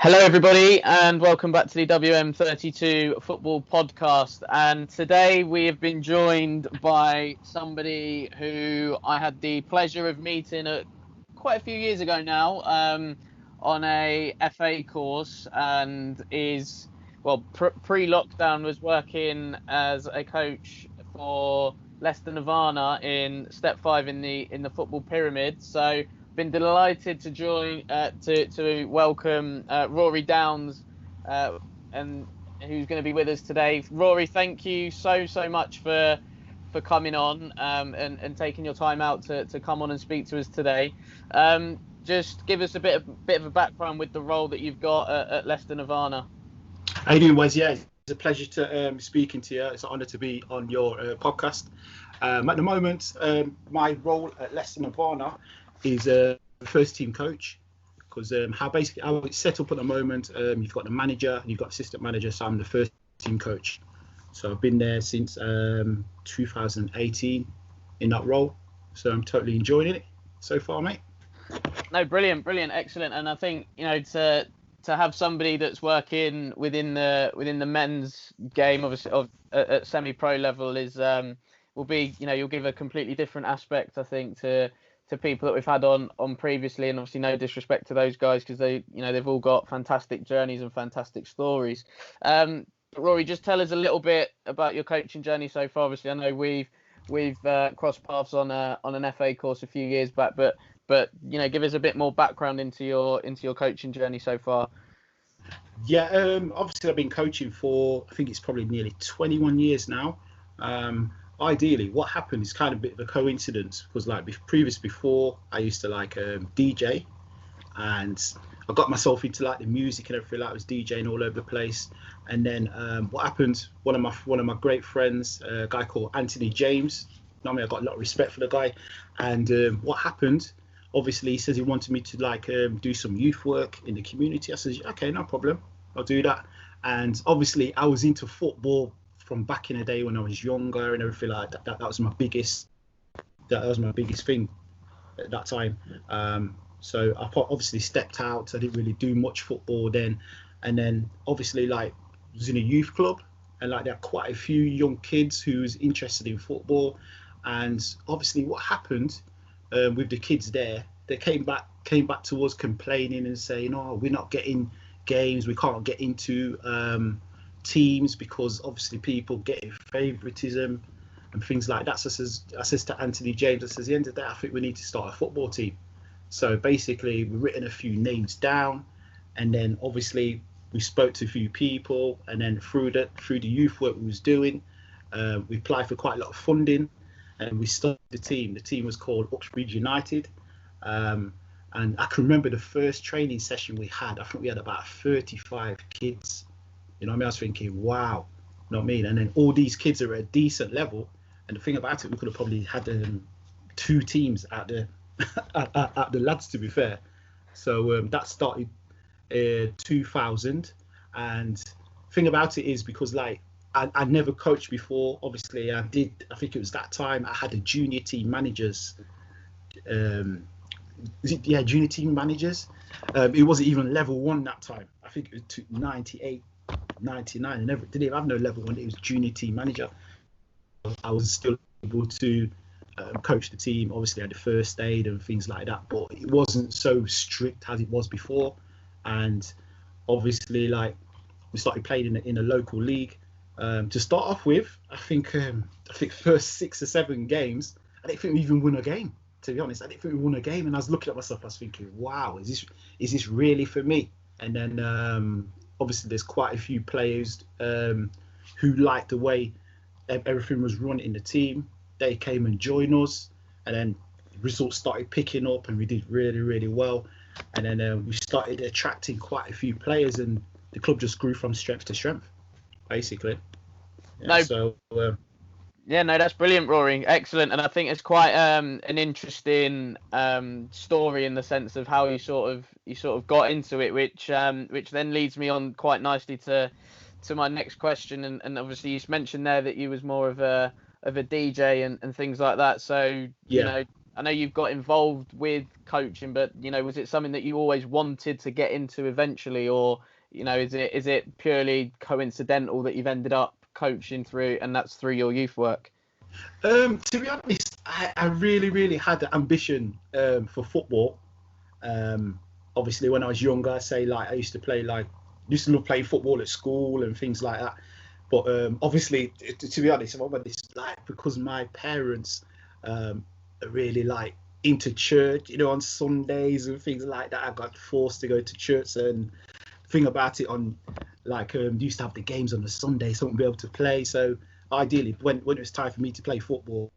Hello, everybody, and welcome back to the WM32 Football podcast. And today we have been joined by somebody who I had the pleasure of meeting quite a few years ago now on a FA course, and is, well, pre-lockdown was working as a coach for Leicester Nirvana in Step 5 in the football pyramid. So been delighted to join to welcome Rory Downs, and who's going to be with us today. Rory, thank you so much for coming on and taking your time out to come on and speak to us today. Just give us a bit of a background with the role that you've got at Leicester Nirvana. How you doing, Wes? Yeah, it's a pleasure to speaking to you. It's an honour to be on your podcast. At the moment, my role at Leicester Nirvana is a first team coach, because how it's set up at the moment, you've got the manager, you've got assistant manager, so I'm the first team coach. So I've been there since 2018 in that role, so I'm totally enjoying it so far, mate. No, brilliant, excellent. And I think, you know, to have somebody that's working within the men's game, obviously at semi-pro level, is will be, you know, you'll give a completely different aspect, I think, to people that we've had on previously. And obviously no disrespect to those guys, because they've all got fantastic journeys and fantastic stories. But Rory, just tell us a little bit about your coaching journey so far. Obviously, I know we've crossed paths on an FA course a few years back, but you know, give us a bit more background into your coaching journey so far. Yeah, obviously I've been coaching for, I think it's probably nearly 21 years now. Ideally, what happened is kind of a bit of a coincidence, because like before I used to like DJ, and I got myself into like the music and everything. Like I was DJing all over the place, and then what happened? One of my great friends, a guy called Anthony James. I mean, I got a lot of respect for the guy, and what happened? Obviously, he says he wanted me to like do some youth work in the community. I said, okay, no problem, I'll do that. And obviously, I was into football from back in the day when I was younger and everything like that. That was my biggest thing at that time. So I obviously stepped out. I didn't really do much football then. And then obviously, like, I was in a youth club, and like there are quite a few young kids who was interested in football. And obviously what happened with the kids there, they came back to us complaining and saying, oh, we're not getting games, we can't get into teams because obviously people getting favoritism and things like that. So I says to Anthony James, I says, at the end of the day, I think we need to start a football team. So basically we've written a few names down, and then obviously we spoke to a few people, and then through the youth work we was doing, we applied for quite a lot of funding, and we started the team. The team was called Uxbridge United. And I can remember the first training session we had, I think we had about 35 kids. You know what I mean? I was thinking, wow, you know what I mean? And then all these kids are at a decent level. And the thing about it, we could have probably had two teams at the lads, to be fair. So that started 2000. And the thing about it is, because like I never coached before. Obviously, I think it was that time I had a junior team managers. Junior team managers. It wasn't even level 1 that time. I think it was 98. 99, and didn't even have no level 1. It was junior team manager. I was still able to coach the team. Obviously, I had the first aid and things like that, but it wasn't so strict as it was before. And obviously, like, we started playing in a local league. To start off with, I think first 6 or 7 games, I didn't think we even won a game. To be honest, I didn't think we won a game, and I was looking at myself. I was thinking, wow, is this really for me? And then obviously, there's quite a few players who liked the way everything was run in the team. They came and joined us, and then results started picking up, and we did really, really well. And then we started attracting quite a few players, and the club just grew from strength to strength, basically. Yeah, no, that's brilliant, Rory. Excellent. And I think it's quite an interesting story in the sense of how you sort of got into it, which then leads me on quite nicely to my next question. And obviously you mentioned there that you was more of a DJ and things like that. So, yeah. You know, I know you've got involved with coaching, but was it something that you always wanted to get into eventually, or is it purely coincidental that you've ended up coaching through, and that's through your youth work? To be honest, I really, really had the ambition for football. Obviously, when I was younger, say like I used to love playing football at school and things like that. But obviously, to be honest, when this because my parents are really into church, on Sundays and things like that. I got forced to go to church, and thing about it on used to have the games on the Sunday, so I wouldn't be able to play. So ideally, when it was time for me to play football,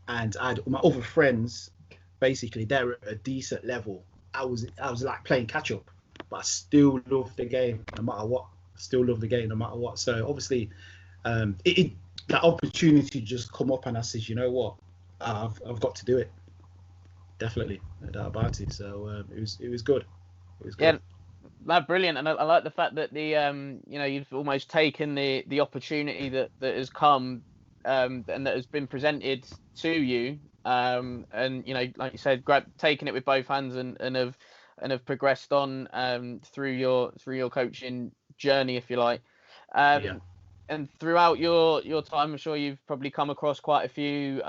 and I had all my other friends, basically they're at a decent level. I was like playing catch up, but I still love the game no matter what. So obviously, that opportunity just come up, and I said, you know what, I've got to do it. Definitely, no doubt about it. So it was good. It was good. Yeah, that's brilliant, and I like the fact that you've almost taken the opportunity that has come, and that has been presented to you, and like you said, taking it with both hands, and have progressed on through your coaching journey, if you like. Yeah. And throughout your time, I'm sure you've probably come across quite a few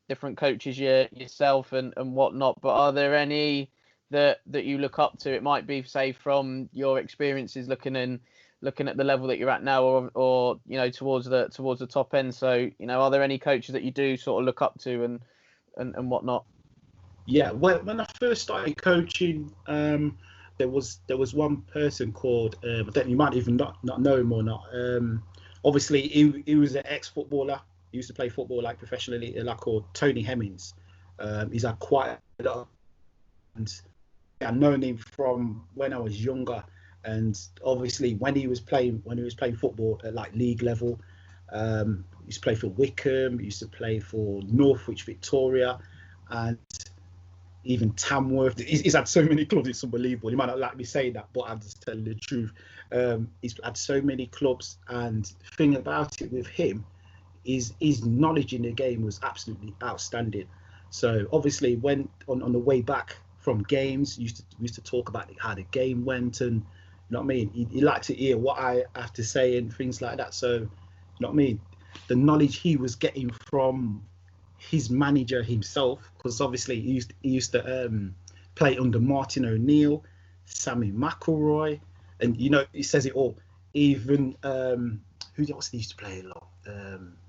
different coaches yourself and whatnot. But are there any that you look up to? It might be, say, from your experiences looking at the level that you're at now, or towards the top end. So are there any coaches that you do sort of look up to and whatnot? Yeah. When I first started coaching, there was one person called I think you might even not know him or not. Obviously, he was an ex-footballer. He used to play football professionally, called Tony Hemmings. He's had quite a lot, and I've known him from when I was younger. And obviously, when he was playing football at league level, he used to play for Wickham. He used to play for Northwich, Victoria, and even Tamworth. He's had so many clubs, it's unbelievable. You might not like me saying that, but I'm just telling the truth. He's had so many clubs, and the thing about it with him is his knowledge in the game was absolutely outstanding. So obviously, when on the way back from games, we used to talk about how the game went, and you know what I mean. He liked to hear what I have to say and things like that. So you know what I mean. The knowledge he was getting from his manager himself, because obviously he used to play under Martin O'Neill, Sammy McElroy, and he says it all. Even who else he used to play a lot?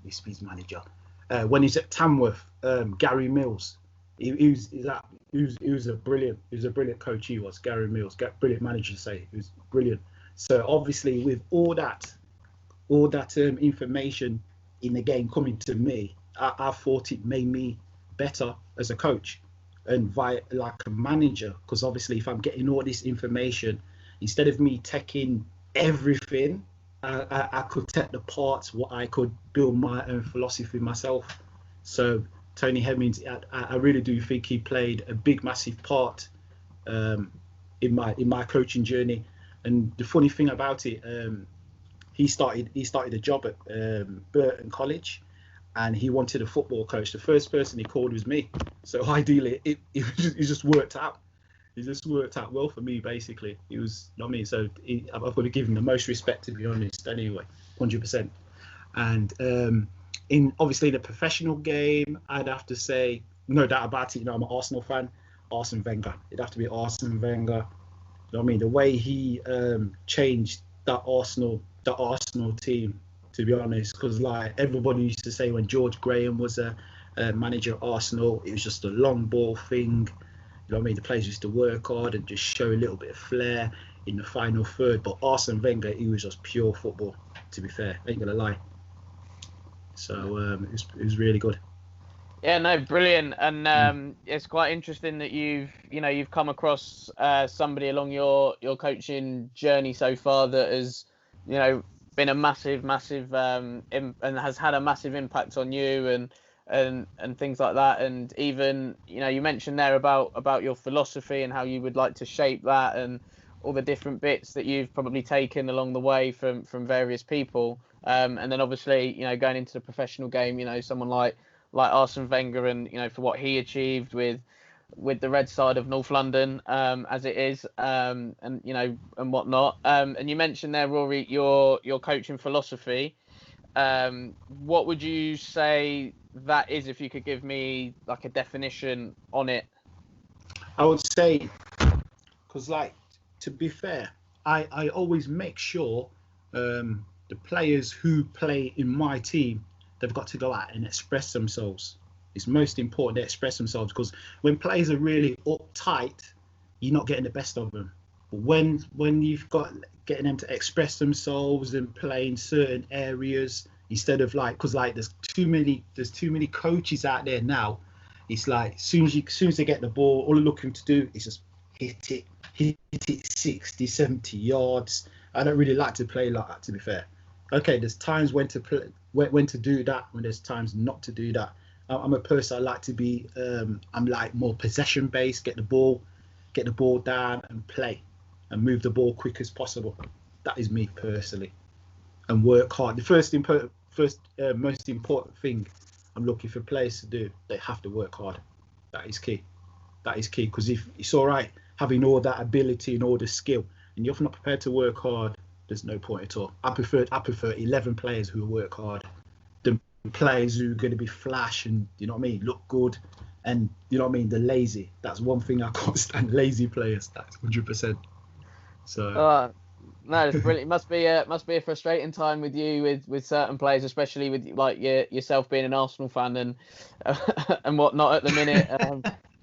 His manager when he's at Tamworth, Gary Mills. He was a brilliant coach. He was Gary Mills, brilliant manager to say. He was brilliant. So obviously with all that information in the game coming to me, I thought it made me better as a coach and like a manager, because obviously if I'm getting all this information, instead of me taking everything, I could take the parts, what I could build my own philosophy myself. So Tony Hemmings, I really do think he played a big, massive part in my coaching journey. And the funny thing about it, he started a job at Burton College, and he wanted a football coach. The first person he called was me. So ideally, it just worked out. It just worked out well for me, basically. It was, you know what I mean? So I've got to give him the most respect, to be honest, anyway, 100%. And in obviously the professional game, I'd have to say, no doubt about it, I'm an Arsenal fan, Arsene Wenger. It'd have to be Arsene Wenger. You know what I mean? The way he changed that Arsenal team, to be honest, because everybody used to say when George Graham was a manager at Arsenal, it was just a long ball thing. You know what I mean? The players used to work hard and just show a little bit of flair in the final third. But Arsene Wenger, he was just pure football, to be fair. I ain't going to lie. So it was really good. Yeah, no, brilliant. And it's quite interesting that you've come across somebody along your coaching journey so far that has, been a massive and has had a massive impact on you and things like that. And even you mentioned there about your philosophy and how you would like to shape that, and all the different bits that you've probably taken along the way from various people. And then obviously going into the professional game, someone like like Arsene Wenger and, for what he achieved with the red side of North London, as it is, and whatnot. And you mentioned there, Rory, your coaching philosophy. What would you say that is, if you could give me like a definition on it? I would say, because to be fair, I always make sure the players who play in my team, they've got to go out and express themselves. It's most important they express themselves, because when players are really uptight, you're not getting the best of them. But when you've got getting them to express themselves and play in certain areas, instead of because there's too many coaches out there now. It's like as soon as they get the ball, all they're looking to do is just hit it 60, 70 yards. I don't really like to play like that, to be fair. Okay, there's times when to play, when to do that, when there's times not to do that. I'm a person, I like to be, I'm like more possession based, get the ball down and play and move the ball quick as possible. That is me personally. And work hard. The most important thing I'm looking for players to do, they have to work hard. That is key. Because if it's all right having all that ability and all the skill, and you're not prepared to work hard, there's no point at all. I prefer 11 players who work hard than players who are going to be flash and, look good, and they're lazy. That's one thing I can't stand, lazy players. That's 100%. So no, it's brilliant. It must be a frustrating time with you with certain players, especially with like yourself being an Arsenal fan and whatnot at the minute.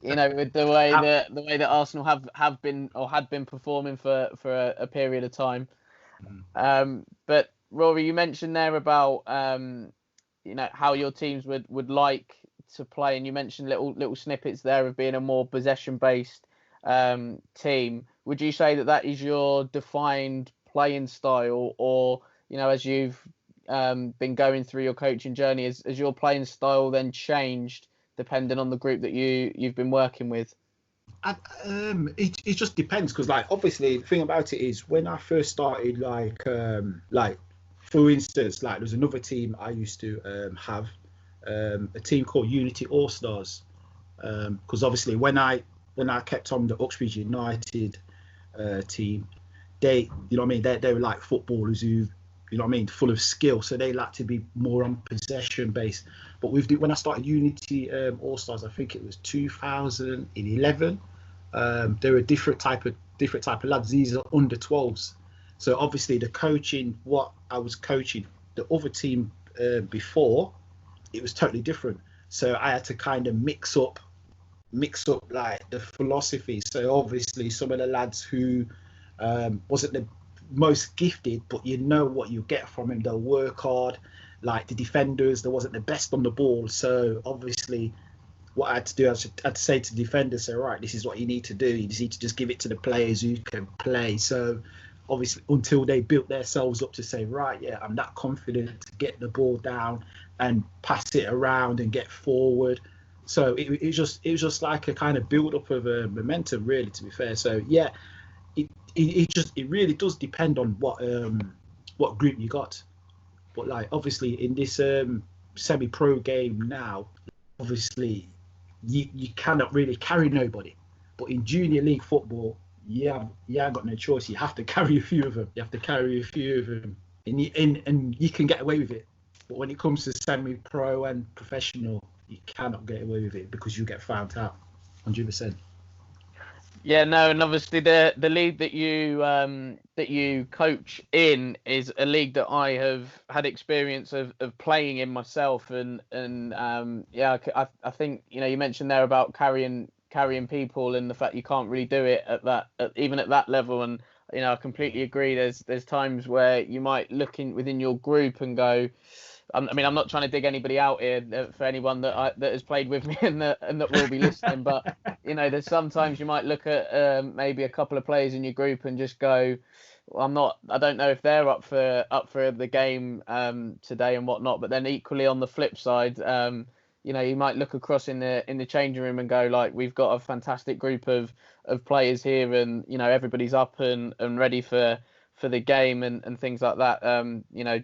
With the way that Arsenal have been or had been performing for a period of time. But Rory, you mentioned there about how your teams would like to play, and you mentioned little snippets there of being a more possession based team. Would you say that is your defined playing style, or as you've been going through your coaching journey, has your playing style then changed depending on the group that you've been working with? It just depends, because obviously the thing about it is, when I first started, for instance, there was another team I used to have, a team called Unity All Stars, because obviously when I kept on the Uxbridge United team, they were like footballers who, full of skill, so they like to be more on possession based. But when I started Unity All Stars, I think it was 2011. There were different type of lads. These are under 12s. So obviously the coaching, what I was coaching, the other team before, it was totally different. So I had to kind of mix up like the philosophy. So obviously some of the lads who wasn't the most gifted, but what you get from him, they'll work hard. Like the defenders, there wasn't the best on the ball. So obviously what I had to do, I had to say to the defenders, say, right, this is what you need to do. You just need to just give it to the players who can play. So obviously until they built themselves up to say, right, yeah, I'm that confident to get the ball down and pass it around and get forward. So it was just like a kind of build up of a momentum, really, to be fair. So yeah, it really does depend on what group you got. But obviously in this semi-pro game now, obviously you cannot really carry nobody. But in junior league football, you ain't got no choice. You have to carry a few of them. And you can get away with it. But when it comes to semi-pro and professional, you cannot get away with it, because you get found out 100%. Yeah, no, and obviously the league that you coach in is a league that I have had experience of playing in myself, and I think you mentioned there about carrying people, and the fact you can't really do it even at that level, and I completely agree. There's times where you might look within your group and go, I'm not trying to dig anybody out here for anyone that has played with me and that will be listening, but there's sometimes you might look at maybe a couple of players in your group and just go, well, I don't know if they're up for the game today and whatnot. But then equally on the flip side, you might look across in the changing room and go, like, we've got a fantastic group of players here, and everybody's up and ready for the game and things like that.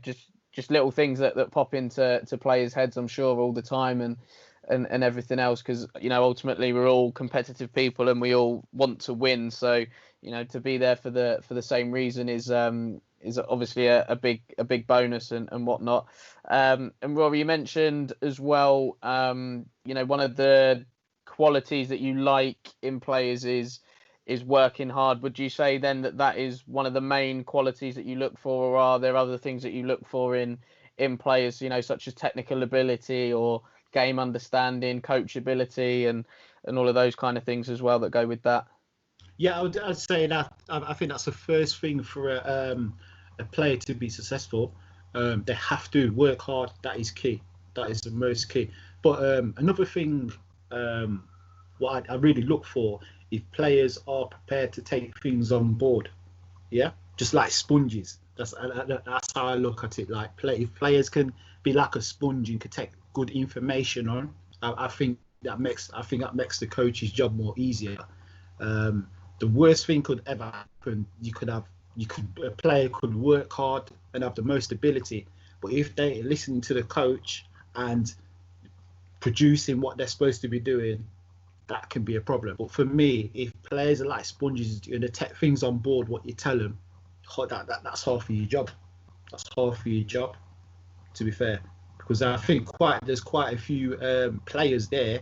Just just little things that pop into players' heads, I'm sure, all the time, and everything else, because ultimately we're all competitive people and we all want to win. So to be there for the same reason is obviously a big bonus and whatnot. And Rory, you mentioned as well, one of the qualities that you like in players is working hard. Would you say then that is one of the main qualities that you look for, or are there other things that you look for in players, such as technical ability or game understanding, coachability, and all of those kind of things as well that go with that? Yeah, I'd say that I think that's the first thing for a player to be successful. They have to work hard. That is key. That is the most key. But another thing, what I really look for, if players are prepared to take things on board, yeah, just like sponges. That's how I look at it. Like if players can be like a sponge and can take good information on, I think that makes the coach's job more easier. The worst thing could ever happen. A player could work hard and have the most ability, but if they listen to the coach and producing what they're supposed to be doing, that can be a problem. But for me, if players are like sponges and they take things on board, what you tell them, that's half of your job. That's half of your job, to be fair. Because I think there's quite a few players there,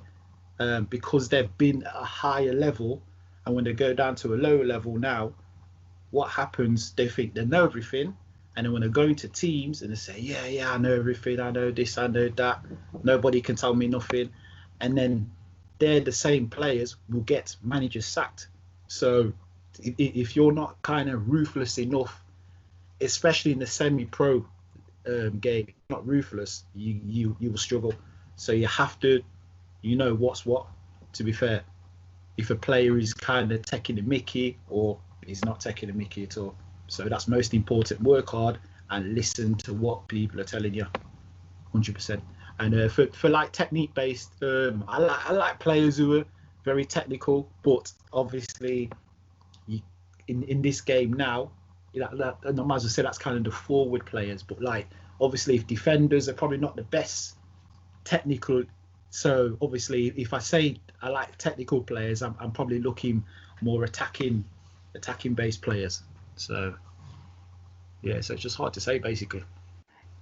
because they've been at a higher level, and when they go down to a lower level now, what happens? They think they know everything, and then when they go into teams and they say, yeah, I know everything, I know this, I know that, nobody can tell me nothing, and then they're the same players will get managers sacked. So if you're not kind of ruthless enough, especially in the semi-pro game, not ruthless, you will struggle. So you have to, what's what. To be fair, if a player is kind of taking the mickey or he's not taking the mickey at all. So that's most important. Work hard and listen to what people are telling you, 100%. And for like technique based, I like players who are very technical, but obviously in this game now, I might as well say that's kind of the forward players. But like obviously, if defenders are probably not the best technical, so obviously if I say I like technical players, I'm probably looking more attacking based players. So yeah, so it's just hard to say basically.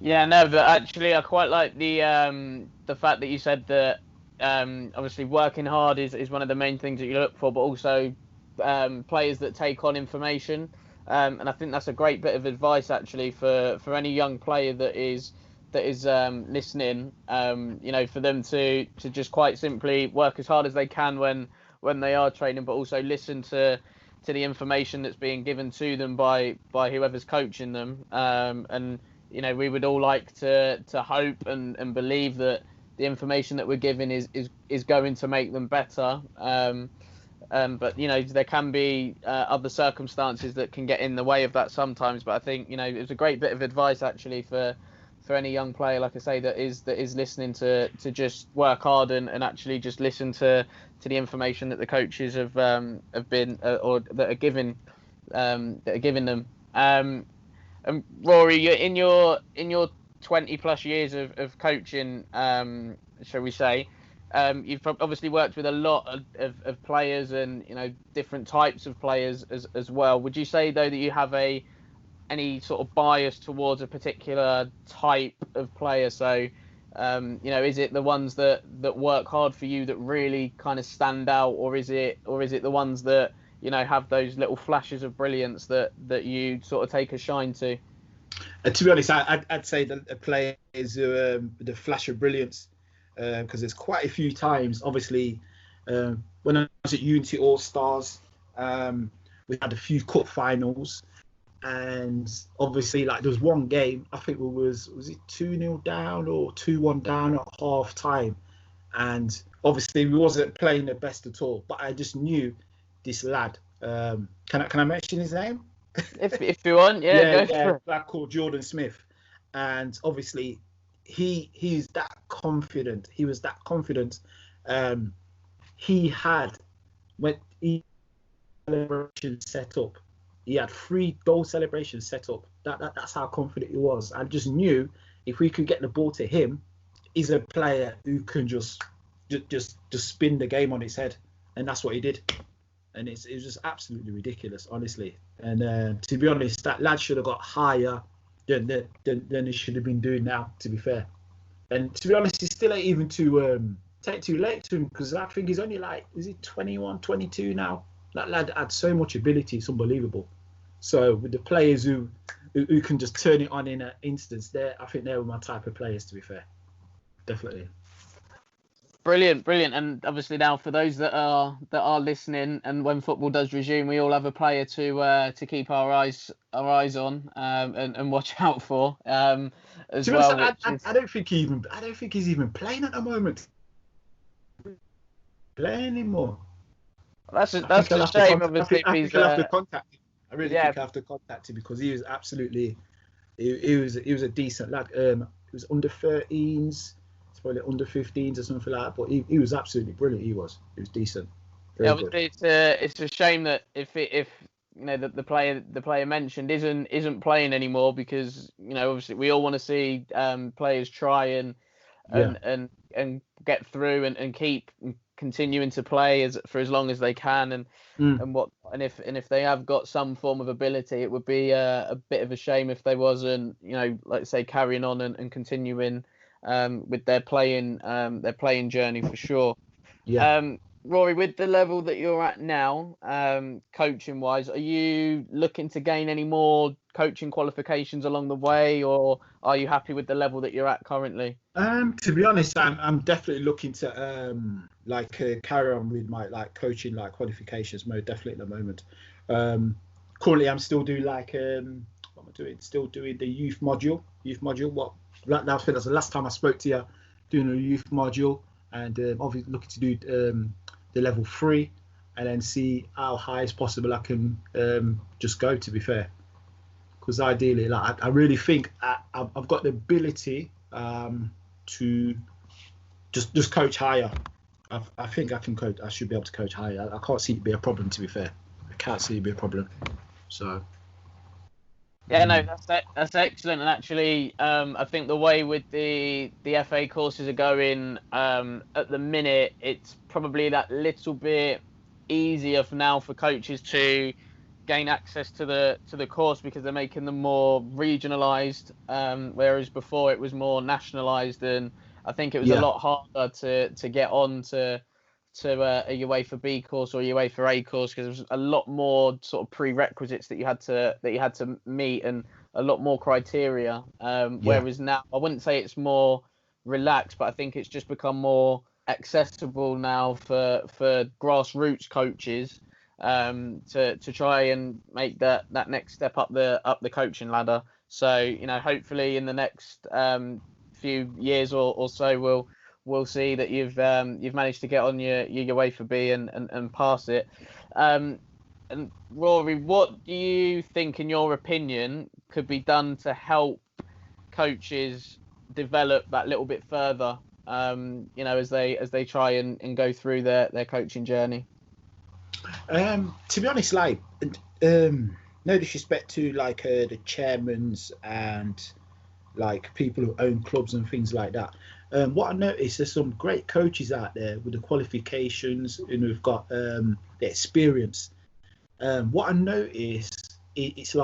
Yeah, no, but actually I quite like the fact that you said that obviously working hard is one of the main things that you look for, but also players that take on information, and I think that's a great bit of advice actually for any young player that is listening, for them to just quite simply work as hard as they can when they are training, but also listen to the information that's being given to them by whoever's coaching them, and we would all like to hope and believe that the information that we're given is going to make them better. But there can be other circumstances that can get in the way of that sometimes. But I think it was a great bit of advice actually for any young player, like I say, that is listening to just work hard and actually just listen to the information that the coaches have been or that are giving them. And Rory, in your 20 plus years of coaching, shall we say, you've obviously worked with a lot of players and different types of players as well. Would you say though that you have any sort of bias towards a particular type of player? So is it the ones that work hard for you that really kind of stand out, or is it the ones that have those little flashes of brilliance that you sort of take a shine to? To be honest, I'd say the players the flash of brilliance, because there's quite a few times. Obviously, when I was at Unity All Stars, we had a few cup finals, and obviously, like there was one game. I think was it 2-0 down or 2-1 down at half time, and obviously we wasn't playing the best at all. But I just knew this lad. Can I mention his name? If you want, go for it. A lad called Jordan Smith, and obviously he's that confident. He was that confident. He had when he celebration set up, He had 3 goal celebrations set up. That's how confident he was. I just knew if we could get the ball to him, he's a player who can just spin the game on its head, and that's what he did. And it was just absolutely ridiculous, honestly. And to be honest, that lad should have got higher than he should have been doing now, to be fair. And to be honest, he still ain't even too late to him, because I think he's only like, is he 21, 22 now? That lad had so much ability, it's unbelievable. So with the players who can just turn it on in an instance, I think they were my type of players, to be fair. Definitely. Brilliant. And obviously now, for those that are listening, and when football does resume, we all have a player to keep our eyes on and watch out for as well. I don't think he's even playing at the moment. Playing anymore. That's a shame. Obviously, I think I'll have to contact him. I really think I have to contact him, because he was absolutely, he was a decent lad. He was under 13s, probably under 15s or something like that. But he was absolutely brilliant. He was decent. Obviously, it's a shame that if you know the player mentioned isn't playing anymore, because you know obviously we all want to see players try and get through and keep continuing to play for as long as they can, and if they have got some form of ability, it would be a bit of a shame if they wasn't, you know, like say, carrying on and continuing with their playing journey, for sure. Rory, with the level that you're at now, coaching wise, are you looking to gain any more coaching qualifications along the way, or are you happy with the level that you're at currently? To be honest, I'm definitely looking to carry on with my coaching qualifications mode, definitely at the moment. Currently I'm still doing what am I doing? Still doing the youth module. I think that's the last time I spoke to you, doing a youth module, and obviously looking to do the level 3, and then see how high as possible I can just go, to be fair. Because ideally, I really think I've got the ability to just coach higher. I think I can coach. I should be able to coach higher. I can't see it be a problem, to be fair. I can't see it be a problem. So. Yeah, no, that's excellent. And actually, I think the way with the FA courses are going at the minute, it's probably that little bit easier for now for coaches to gain access to the course, because they're making them more regionalised, whereas before it was more nationalised, and I think it was a lot harder to get on to a UEFA B course or a UEFA A course, because there was a lot more sort of prerequisites that you had to meet, and a lot more criteria. Whereas now, I wouldn't say it's more relaxed, but I think it's just become more accessible now for grassroots coaches to try and make that next step up the coaching ladder. So, you know, hopefully in the next few years or so, we'll see that you've managed to get on your UEFA B and pass it. And Rory, what do you think, in your opinion, could be done to help coaches develop that little bit further? You know, as they try and go through their coaching journey. To be honest, no disrespect to the chairmans and people who own clubs and things like that. What I noticed, there's some great coaches out there with the qualifications and who've got the experience. What I noticed, it's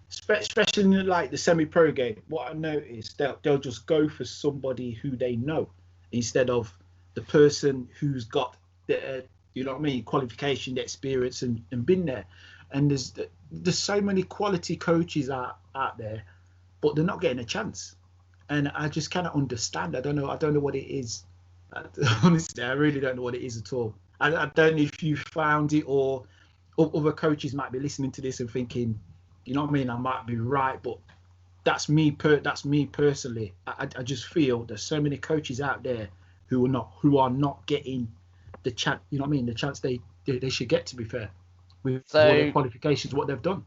especially in the semi-pro game, what I noticed, they'll just go for somebody who they know instead of the person who's got the qualification, the experience, and been there. And there's so many quality coaches out there, but they're not getting a chance. And I just cannot understand. I don't know what it is. Honestly, I really don't know what it is at all. I don't know if you found it, or other coaches might be listening to this and thinking, you know what I mean, I might be right, but that's me personally. I just feel there's so many coaches out there who are not getting the chance, you know what I mean, the chance they should get, to be fair, with all their qualifications, what they've done.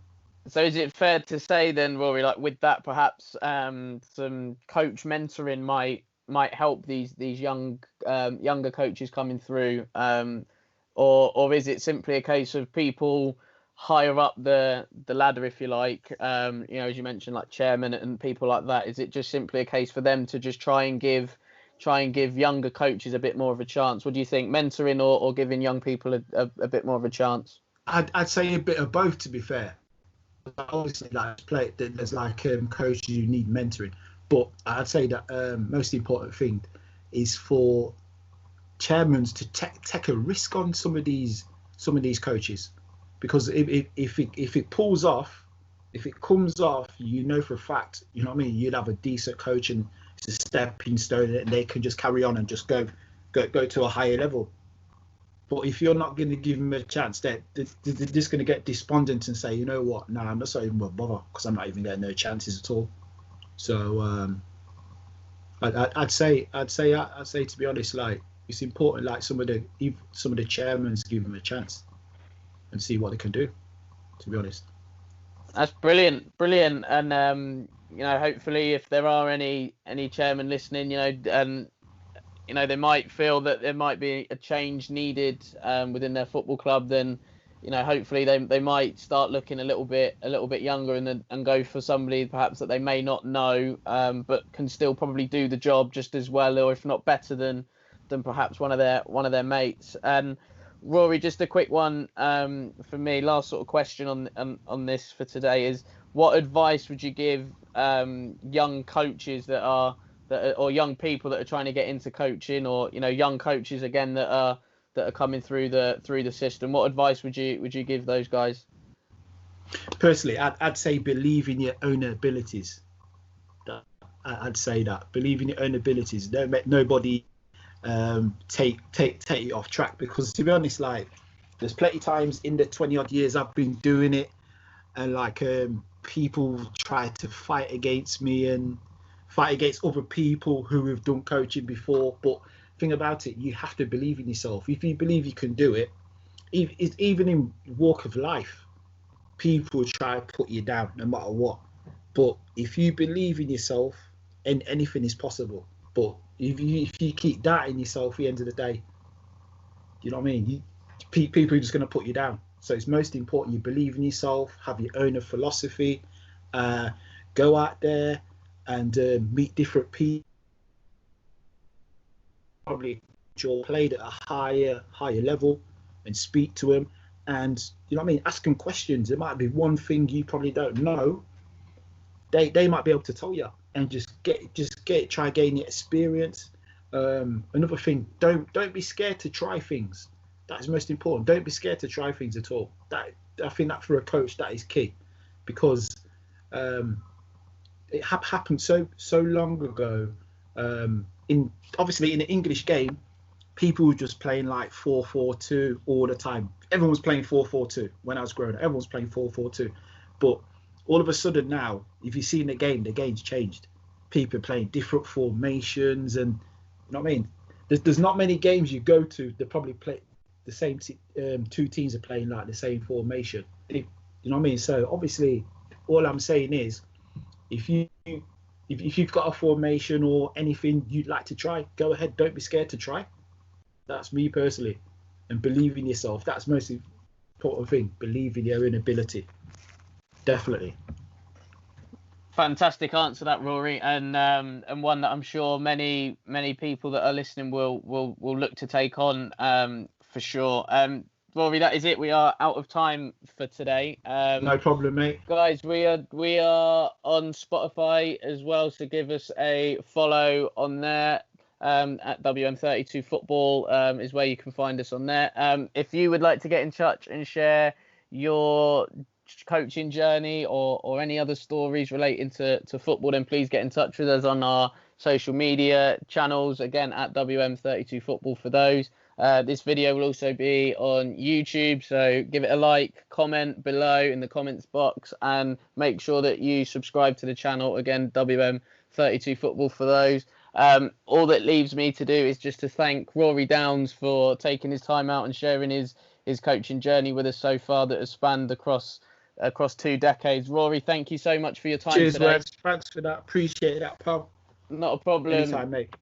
So is it fair to say then, Rory, with that, perhaps some coach mentoring might help these younger coaches coming through, or is it simply a case of people higher up the ladder, if you like, as you mentioned, like chairman and people like that? Is it just simply a case for them to just try and give younger coaches a bit more of a chance? What do you think, mentoring or giving young people a bit more of a chance? I'd say a bit of both, to be fair. Obviously, there's coaches who need mentoring, but I'd say that most important thing is for chairmen to take a risk on some of these coaches, because if it pulls off, if it comes off, for a fact, you'd have a decent coach and it's a stepping stone, and they can just carry on and just go to a higher level. But if you're not going to give them a chance, they're just going to get despondent and say, you know what, no, I'm not even going to bother, because I'm not even getting no chances at all. So I'd say to be honest, like, it's important, like some of the chairmen give them a chance and see what they can do, to be honest. That's brilliant. And hopefully, if there are any chairmen listening, they might feel that there might be a change needed within their football club, then hopefully they might start looking a little bit younger and go for somebody perhaps that they may not know, but can still probably do the job just as well, or if not better than perhaps one of their mates. And Rory, just a quick one for me, last sort of question on this for today is, what advice would you give young coaches or young people that are trying to get into coaching, or young coaches again that are coming through the system? What advice would you give those guys? Personally, I'd say believe in your own abilities. I'd say that, believe in your own abilities. Don't let nobody take you off track, because to be honest, like, there's plenty times in the 20 odd years I've been doing it, and like people try to fight against me and fight against other people who have done coaching before. But thing about it, you have to believe in yourself. If you believe you can do it, even in walk of life, people try to put you down no matter what. But if you believe in yourself, and anything is possible. But if you keep doubting yourself, at the end of the day, you know what I mean? People are just going to put you down. So it's most important you believe in yourself, have your own philosophy, go out there and meet different people. Probably you're played at a higher level, and speak to them, and you know what I mean, ask them questions. There might be one thing you probably don't know, they might be able to tell you, and just try gain your experience. Another thing, don't be scared to try things. That is most important. Don't be scared to try things at all. I think that for a coach, that is key, because it happened so long ago. Obviously in the English game, people were just playing like 4-4-2 all the time. Everyone was playing 4-4-2 when I was growing up. Everyone was playing 4-4-2. But all of a sudden now, if you see in the game's changed. People are playing different formations, and you know what I mean? There's not many games you go to, they probably play the same two teams are playing like the same formation. You know what I mean? So obviously, all I'm saying is, if you've got a formation or anything you'd like to try, go ahead. Don't be scared to try. That's me personally. And believe in yourself. That's the most important thing. Believe in your own ability. Definitely. Fantastic answer, that, Rory, and one that I'm sure many people that are listening will look to take on for sure. Rory, that is it. We are out of time for today. No problem, mate. Guys, we are on Spotify as well, so give us a follow on there. At WM32Football is where you can find us on there. If you would like to get in touch and share your coaching journey or any other stories relating to football, then please get in touch with us on our social media channels, again at WM32Football for those. This video will also be on YouTube, so give it a like, comment below in the comments box, and make sure that you subscribe to the channel, again WM32Football for those. All that leaves me to do is just to thank Rory Downs for taking his time out and sharing his coaching journey with us so far, that has spanned across 2 decades. Rory, thank you so much for your time. Cheers, today. Wes. Thanks for that. Appreciate that, pal. Not a problem. Anytime, mate.